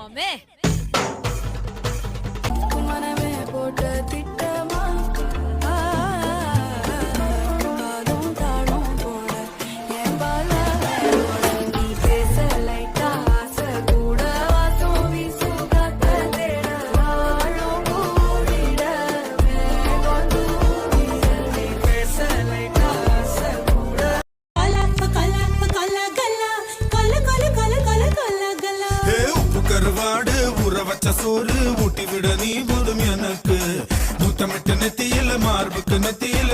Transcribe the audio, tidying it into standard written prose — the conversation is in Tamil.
மாமே மனமே போட்ட திட்டமா காதும் தாடும் போல என் பால நீ பேச லைட்டா ஆசை கூட வாசம் வீசும் காத்த தேட வாழும் கூடிட மேகம் தூவிட நீ பேச லைட்டா ஆசை கூட கருவாடு ஊற வச்ச சோறு ஊட்டி விட நீ போதும் எனக்கு முத்தமிட்டு நெத்தியில மார்புக்கு நெத்தியில